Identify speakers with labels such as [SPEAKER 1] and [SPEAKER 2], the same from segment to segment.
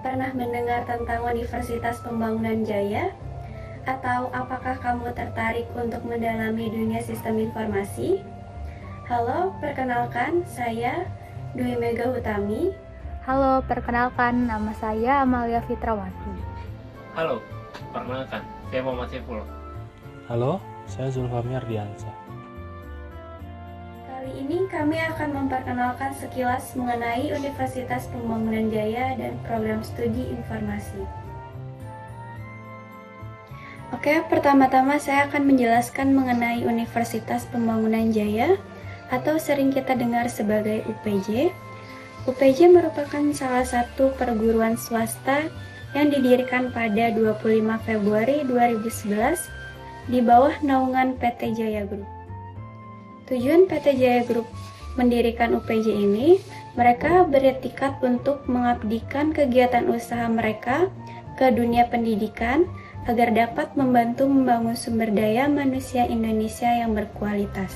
[SPEAKER 1] Pernah mendengar tentang Universitas Pembangunan Jaya? Atau apakah kamu tertarik untuk mendalami dunia sistem informasi? Halo, perkenalkan saya Dwi Mega Hutami.
[SPEAKER 2] Halo, perkenalkan nama saya Amalia Fitrawati.
[SPEAKER 3] Halo, perkenalkan, saya Muhammad Saiful.
[SPEAKER 4] Halo, saya Zulfami Ardiansyah.
[SPEAKER 1] Kali ini kami akan memperkenalkan sekilas mengenai Universitas Pembangunan Jaya dan program studi informasi. Oke, pertama-tama saya akan menjelaskan mengenai Universitas Pembangunan Jaya atau sering kita dengar sebagai UPJ. UPJ merupakan salah satu perguruan swasta yang didirikan pada 25 Februari 2011 di bawah naungan PT Jaya Group. Tujuan PT Jaya Group mendirikan UPJ ini, mereka beretikat untuk mengabdikan kegiatan usaha mereka ke dunia pendidikan agar dapat membantu membangun sumber daya manusia Indonesia yang berkualitas.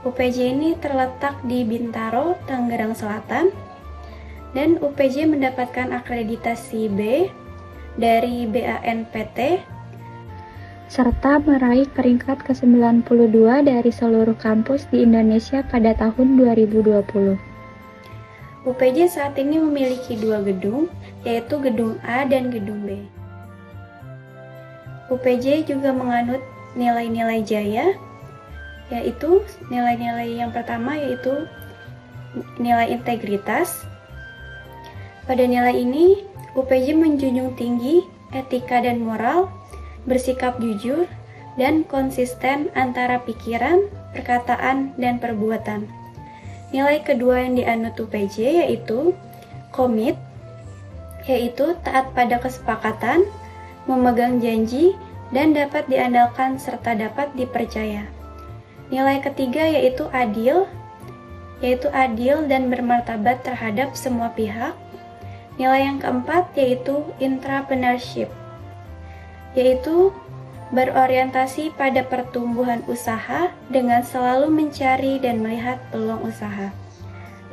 [SPEAKER 1] UPJ ini terletak di Bintaro, Tangerang Selatan, dan UPJ mendapatkan akreditasi B dari BANPT,
[SPEAKER 2] Serta meraih peringkat ke-92 dari seluruh kampus di Indonesia pada tahun 2020.
[SPEAKER 1] UPJ saat ini memiliki 2 gedung, yaitu Gedung A dan Gedung B. UPJ juga menganut nilai-nilai Jaya, yaitu nilai-nilai yang pertama yaitu nilai integritas. Pada nilai ini, UPJ menjunjung tinggi etika dan moral, bersikap jujur, dan konsisten antara pikiran, perkataan, dan perbuatan. Nilai kedua yang dianut UPJ yaitu komit, yaitu taat pada kesepakatan, memegang janji, dan dapat diandalkan serta dapat dipercaya. Nilai ketiga yaitu adil dan bermartabat terhadap semua pihak. Nilai yang keempat yaitu intrapreneurship, yaitu berorientasi pada pertumbuhan usaha dengan selalu mencari dan melihat peluang usaha.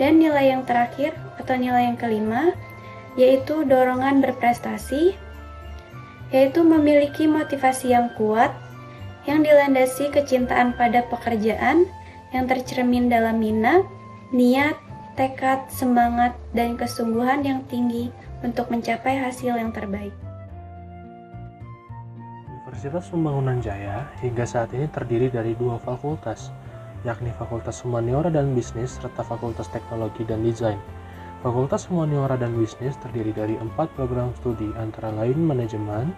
[SPEAKER 1] Dan nilai yang terakhir atau nilai yang kelima yaitu dorongan berprestasi, yaitu memiliki motivasi yang kuat yang dilandasi kecintaan pada pekerjaan yang tercermin dalam minat, niat, tekad, semangat, dan kesungguhan yang tinggi untuk mencapai hasil yang terbaik.
[SPEAKER 4] Universitas Pembangunan Jaya hingga saat ini terdiri dari 2 fakultas, yakni Fakultas Humaniora dan Bisnis serta Fakultas Teknologi dan Desain. Fakultas Humaniora dan Bisnis terdiri dari 4 program studi antara lain manajemen,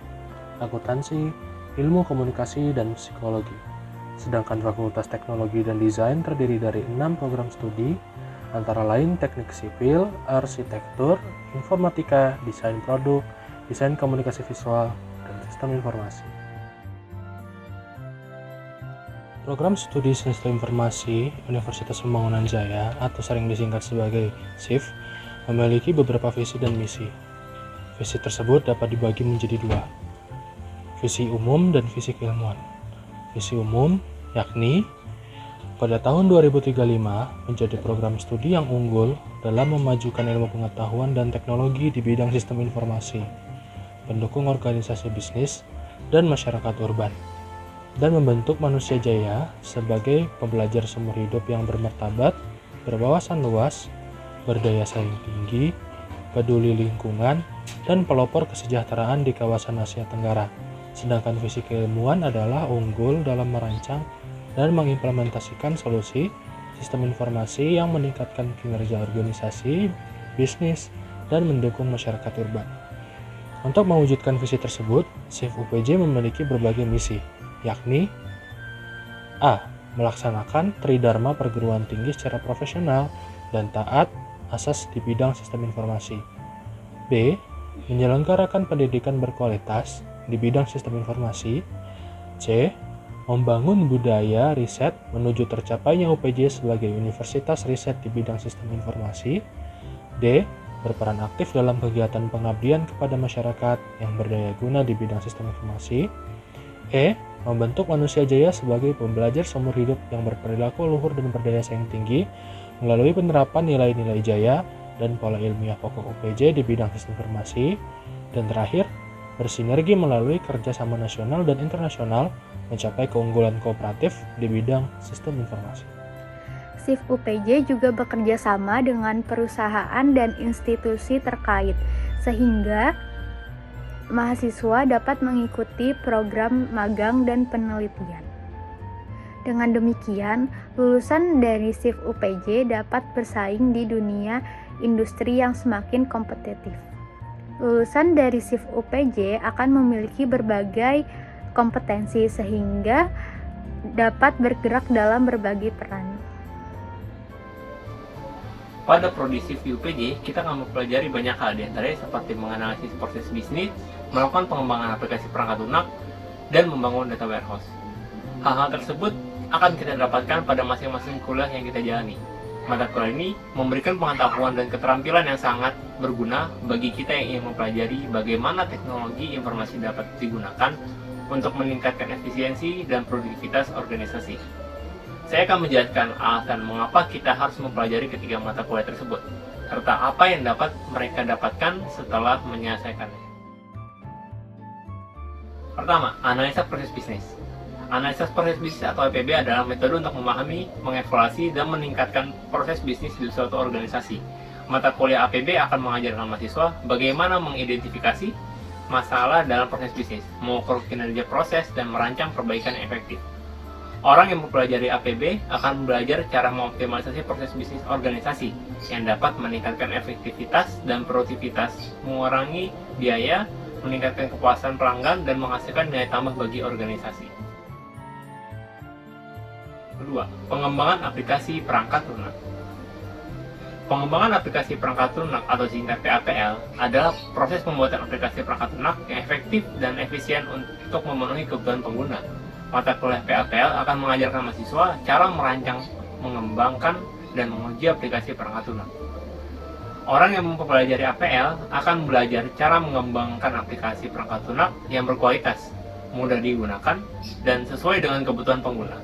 [SPEAKER 4] akuntansi, ilmu komunikasi, dan psikologi. Sedangkan Fakultas Teknologi dan Desain terdiri dari 6 program studi antara lain teknik sipil, arsitektur, informatika, desain produk, desain komunikasi visual, dan sistem informasi. Program Studi Sistem Informasi Universitas Pembangunan Jaya atau sering disingkat sebagai SIF memiliki beberapa visi dan misi. Visi tersebut dapat dibagi menjadi 2, visi umum dan visi keilmuan. Visi umum yakni pada tahun 2035 menjadi program studi yang unggul dalam memajukan ilmu pengetahuan dan teknologi di bidang sistem informasi, pendukung organisasi bisnis dan masyarakat urban, dan membentuk manusia jaya sebagai pembelajar seumur hidup yang bermartabat, berwawasan luas, berdaya saing tinggi, peduli lingkungan, dan pelopor kesejahteraan di kawasan Asia Tenggara. Sedangkan visi keilmuan adalah unggul dalam merancang dan mengimplementasikan solusi sistem informasi yang meningkatkan kinerja organisasi, bisnis, dan mendukung masyarakat urban. Untuk mewujudkan visi tersebut, SIF UPJ memiliki berbagai misi, yakni A. Melaksanakan tridharma perguruan tinggi secara profesional dan taat asas di bidang sistem informasi. B. Menyelenggarakan pendidikan berkualitas di bidang sistem informasi. C. Membangun budaya riset menuju tercapainya UPJ sebagai universitas riset di bidang sistem informasi. D. Berperan aktif dalam kegiatan pengabdian kepada masyarakat yang berdaya guna di bidang sistem informasi. E. Membentuk manusia jaya sebagai pembelajar seumur hidup yang berperilaku luhur dan berdaya saing tinggi melalui penerapan nilai-nilai jaya dan pola ilmiah pokok UPJ di bidang sistem informasi. Dan terakhir, bersinergi melalui kerjasama nasional dan internasional mencapai keunggulan kooperatif di bidang sistem informasi.
[SPEAKER 2] SIF UPJ juga bekerja sama dengan perusahaan dan institusi terkait, sehingga mahasiswa dapat mengikuti program magang dan penelitian. Dengan demikian, lulusan dari SIF UPJ dapat bersaing di dunia industri yang semakin kompetitif. Lulusan dari SIF UPJ akan memiliki berbagai kompetensi sehingga dapat bergerak dalam berbagai peran.
[SPEAKER 3] Pada prodi SIF di UPJ, kita akan mempelajari banyak hal diantaranya seperti menganalisis proses bisnis, melakukan pengembangan aplikasi perangkat lunak, dan membangun data warehouse. Hal-hal tersebut akan kita dapatkan pada masing-masing kuliah yang kita jalani. Mata kuliah ini memberikan pengetahuan dan keterampilan yang sangat berguna bagi kita yang ingin mempelajari bagaimana teknologi informasi dapat digunakan untuk meningkatkan efisiensi dan produktivitas organisasi. Saya akan menjelaskan alasan mengapa kita harus mempelajari ketiga mata kuliah tersebut, serta apa yang dapat mereka dapatkan setelah menyelesaikannya. Pertama, analisa proses bisnis. Analisa proses bisnis atau APB adalah metode untuk memahami, mengevaluasi, dan meningkatkan proses bisnis di suatu organisasi. Mata kuliah APB akan mengajarkan mahasiswa bagaimana mengidentifikasi masalah dalam proses bisnis, mengukur kinerja proses, dan merancang perbaikan yang efektif. Orang yang mempelajari APB akan belajar cara mengoptimalisasi proses bisnis organisasi yang dapat meningkatkan efektivitas dan produktivitas, mengurangi biaya, meningkatkan kepuasan pelanggan, dan menghasilkan nilai tambah bagi organisasi. Kedua, pengembangan aplikasi perangkat lunak. Pengembangan aplikasi perangkat lunak atau singkat PAPL adalah proses pembuatan aplikasi perangkat lunak yang efektif dan efisien untuk memenuhi kebutuhan pengguna. Mata kuliah PAPL akan mengajarkan mahasiswa cara merancang, mengembangkan, dan menguji aplikasi perangkat lunak. Orang yang mempelajari APL akan belajar cara mengembangkan aplikasi perangkat lunak yang berkualitas, mudah digunakan, dan sesuai dengan kebutuhan pengguna.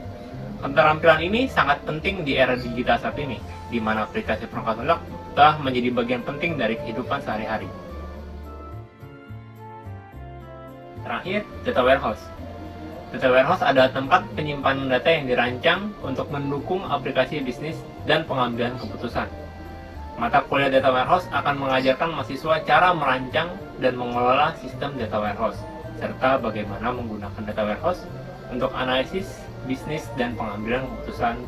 [SPEAKER 3] Keterampilan ini sangat penting di era digital saat ini, di mana aplikasi perangkat lunak telah menjadi bagian penting dari kehidupan sehari-hari. Terakhir, data warehouse. Data warehouse adalah tempat penyimpanan data yang dirancang untuk mendukung aplikasi bisnis dan pengambilan keputusan. Mata kuliah data warehouse akan mengajarkan mahasiswa cara merancang dan mengelola sistem data warehouse, serta bagaimana menggunakan data warehouse untuk analisis bisnis dan pengambilan keputusan.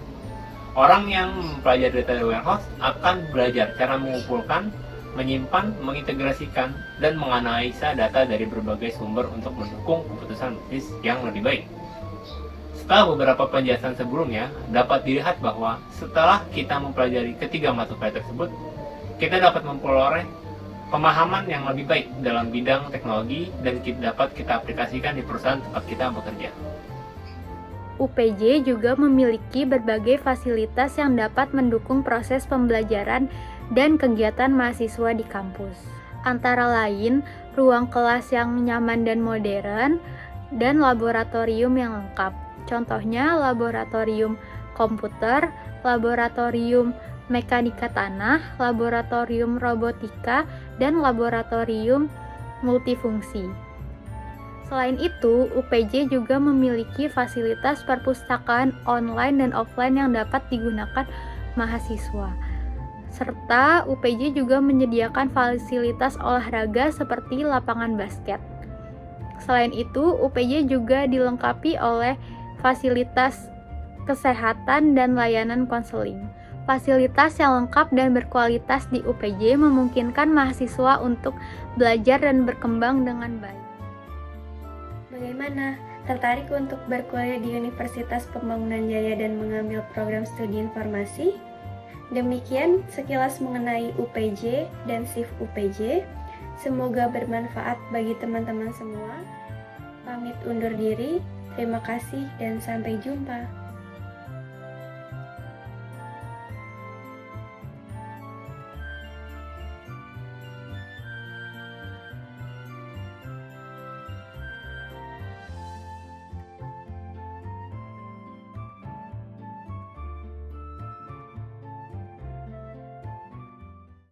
[SPEAKER 3] Orang yang mempelajari data warehouse akan belajar cara mengumpulkan, menyimpan, mengintegrasikan, dan menganalisa data dari berbagai sumber untuk mendukung keputusan bisnis yang lebih baik. Setelah beberapa penjelasan sebelumnya, dapat dilihat bahwa setelah kita mempelajari ketiga mata kuliah tersebut, kita dapat memperoleh pemahaman yang lebih baik dalam bidang teknologi dan dapat kita aplikasikan di perusahaan tempat kita bekerja.
[SPEAKER 2] UPJ juga memiliki berbagai fasilitas yang dapat mendukung proses pembelajaran dan kegiatan mahasiswa di kampus. Antara lain, ruang kelas yang nyaman dan modern, dan laboratorium yang lengkap. Contohnya laboratorium komputer, laboratorium mekanika tanah, laboratorium robotika, dan laboratorium multifungsi. Selain itu, UPJ juga memiliki fasilitas perpustakaan online dan offline yang dapat digunakan mahasiswa. Serta UPJ juga menyediakan fasilitas olahraga seperti lapangan basket. Selain itu, UPJ juga dilengkapi oleh fasilitas kesehatan dan layanan konseling. Fasilitas yang lengkap dan berkualitas di UPJ memungkinkan mahasiswa untuk belajar dan berkembang dengan baik.
[SPEAKER 1] Bagaimana? Tertarik untuk berkuliah di Universitas Pembangunan Jaya dan mengambil program studi informasi? Demikian sekilas mengenai UPJ dan SIF UPJ. Semoga bermanfaat bagi teman-teman semua. Pamit undur diri. Terima kasih dan sampai jumpa.